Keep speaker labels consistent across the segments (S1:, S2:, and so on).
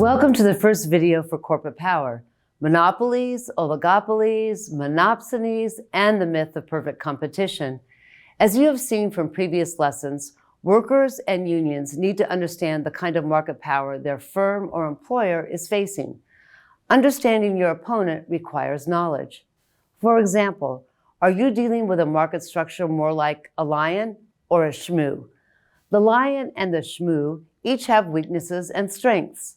S1: Welcome to the first video for corporate power, monopolies, oligopolies, monopsonies, and the myth of perfect competition. As you have seen from previous lessons, workers and unions need to understand the kind of market power their firm or employer is facing. Understanding your opponent requires knowledge. For example, are you dealing with a market structure more like a lion or a shmoo? The lion and the shmoo each have weaknesses and strengths.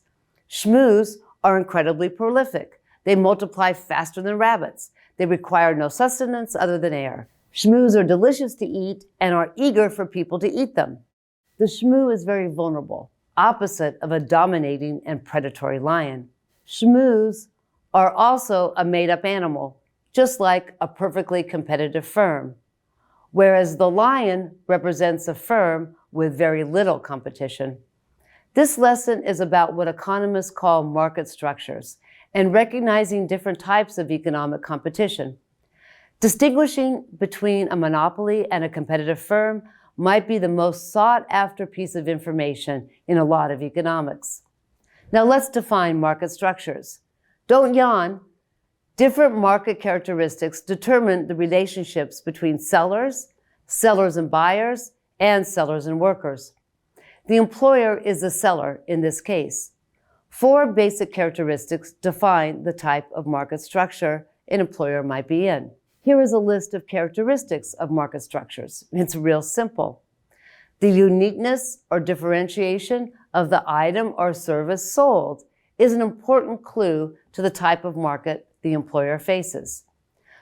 S1: Shmoos are incredibly prolific. They multiply faster than rabbits. They require no sustenance other than air. Shmoos are delicious to eat and are eager for people to eat them. The shmoo is very vulnerable, opposite of a dominating and predatory lion. Shmoos are also a made-up animal, just like a perfectly competitive firm, whereas the lion represents a firm with very little competition. This lesson is about what economists call market structures and recognizing different types of economic competition. Distinguishing between a monopoly and a competitive firm might be the most sought-after piece of information in a lot of economics. Now let's define market structures. Don't yawn. Different market characteristics determine the relationships between sellers and buyers, and sellers and workers. The employer is the seller in this case. 4 basic characteristics define the type of market structure an employer might be in. Here is a list of characteristics of market structures. It's real simple. The uniqueness or differentiation of the item or service sold is an important clue to the type of market the employer faces.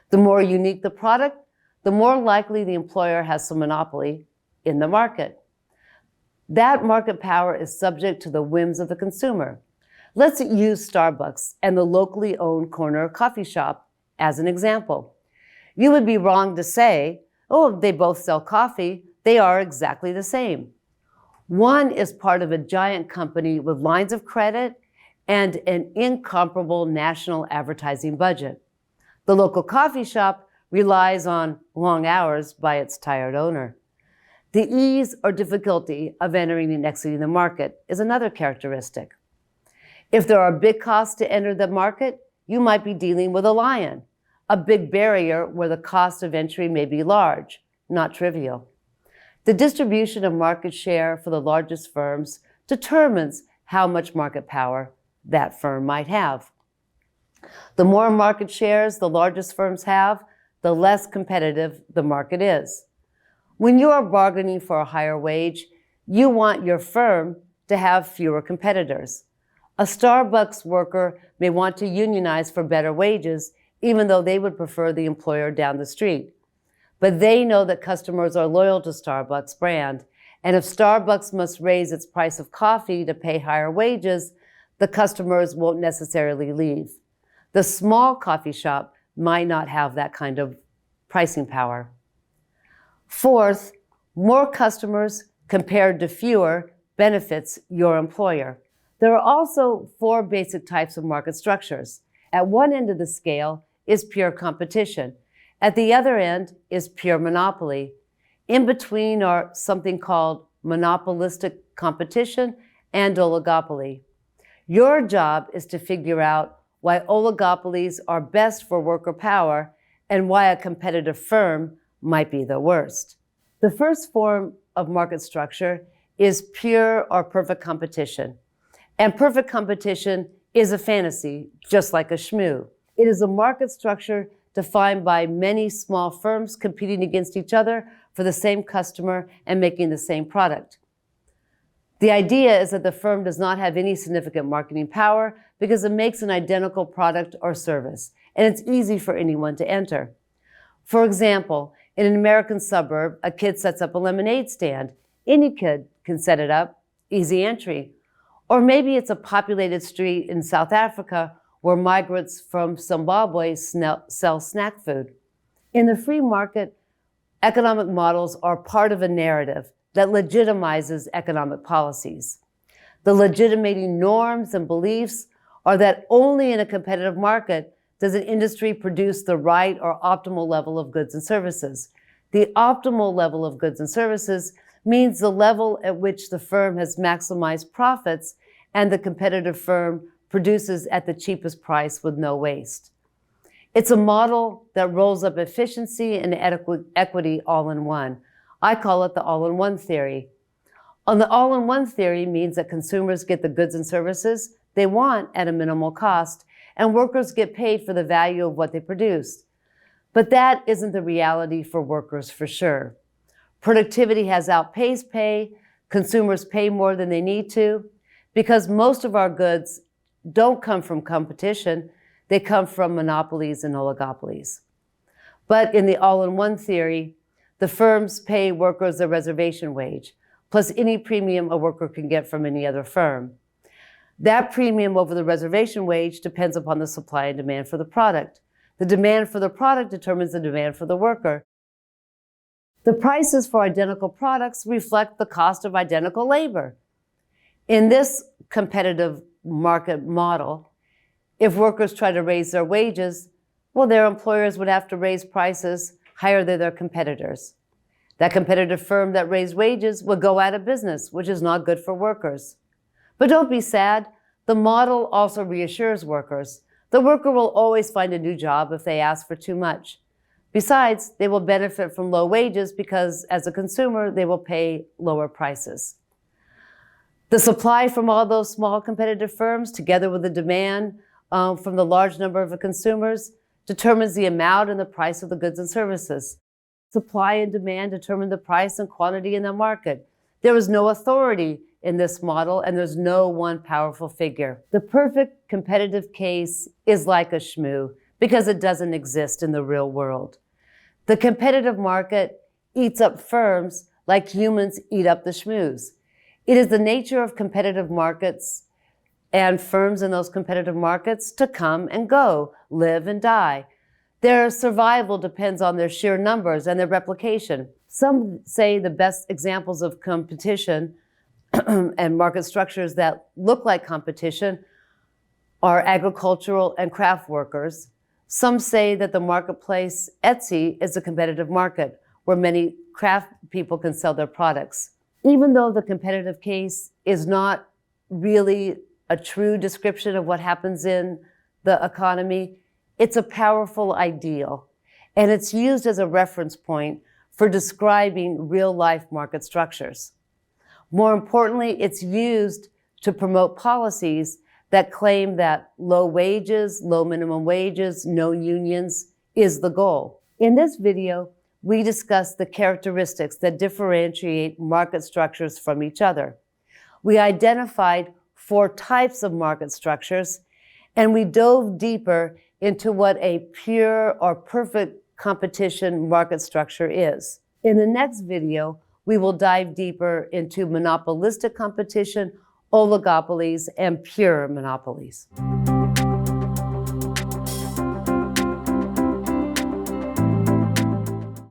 S1: The more unique the product, the more likely the employer has some monopoly in the market. That market power is subject to the whims of the consumer. Let's use Starbucks and the locally owned corner coffee shop as an example. You would be wrong to say, oh, they both sell coffee. They are exactly the same. One is part of a giant company with lines of credit and an incomparable national advertising budget. The local coffee shop relies on long hours by its tired owner. The ease or difficulty of entering and exiting the market is another characteristic. If there are big costs to enter the market, you might be dealing with a lion, a big barrier where the cost of entry may be large, not trivial. The distribution of market share for the largest firms determines how much market power that firm might have. The more market shares the largest firms have, the less competitive the market is. When you are bargaining for a higher wage, you want your firm to have fewer competitors. A Starbucks worker may want to unionize for better wages, even though they would prefer the employer down the street. But they know that customers are loyal to Starbucks brand, and if Starbucks must raise its price of coffee to pay higher wages, the customers won't necessarily leave. The small coffee shop might not have that kind of pricing power. Fourth, more customers compared to fewer benefits your employer. There are also 4 basic types of market structures. At one end of the scale is pure competition. At the other end is pure monopoly. In between are something called monopolistic competition and oligopoly. Your job is to figure out why oligopolies are best for worker power and why a competitive firm might be the worst. The first form of market structure is pure or perfect competition. And perfect competition is a fantasy, just like a shmoo. It is a market structure defined by many small firms competing against each other for the same customer and making the same product. The idea is that the firm does not have any significant marketing power because it makes an identical product or service, and it's easy for anyone to enter. For example, in an American suburb, a kid sets up a lemonade stand. Any kid can set it up, easy entry. Or maybe it's a populated street in South Africa where migrants from Zimbabwe sell snack food. In the free market, economic models are part of a narrative that legitimizes economic policies. The legitimating norms and beliefs are that only in a competitive market does an industry produce the right or optimal level of goods and services. The optimal level of goods and services means the level at which the firm has maximized profits and the competitive firm produces at the cheapest price with no waste. It's a model that rolls up efficiency and equity all in one. I call it the all-in-one theory. The all-in-one theory means that consumers get the goods and services they want at a minimal cost, and workers get paid for the value of what they produce. But that isn't the reality for workers for sure. Productivity has outpaced pay. Consumers pay more than they need to because most of our goods don't come from competition. They come from monopolies and oligopolies. But in the all-in-one theory, the firms pay workers a reservation wage, plus any premium a worker can get from any other firm. That premium over the reservation wage depends upon the supply and demand for the product. The demand for the product determines the demand for the worker. The prices for identical products reflect the cost of identical labor. In this competitive market model, if workers try to raise their wages, well, their employers would have to raise prices higher than their competitors. That competitive firm that raised wages would go out of business, which is not good for workers. But don't be sad. The model also reassures workers. The worker will always find a new job if they ask for too much. Besides, they will benefit from low wages because as a consumer, they will pay lower prices. The supply from all those small competitive firms, together with the demand from the large number of consumers, determines the amount and the price of the goods and services. Supply and demand determine the price and quantity in the market. There is no authority in this model, and there's no one powerful figure. The perfect competitive case is like a shmoo because it doesn't exist in the real world. The competitive market eats up firms like humans eat up the shmoos. It is the nature of competitive markets and firms in those competitive markets to come and go, live and die. Their survival depends on their sheer numbers and their replication. Some say the best examples of competition and market structures that look like competition are agricultural and craft workers. Some say that the marketplace Etsy is a competitive market where many craft people can sell their products. Even though the competitive case is not really a true description of what happens in the economy, it's a powerful ideal, and it's used as a reference point for describing real-life market structures. More importantly, it's used to promote policies that claim that low wages, low minimum wages, no unions is the goal. In this video, we discuss the characteristics that differentiate market structures from each other. We identified 4 types of market structures, and we dove deeper into what a pure or perfect competition market structure is. In the next video, we will dive deeper into monopolistic competition, oligopolies, and pure monopolies.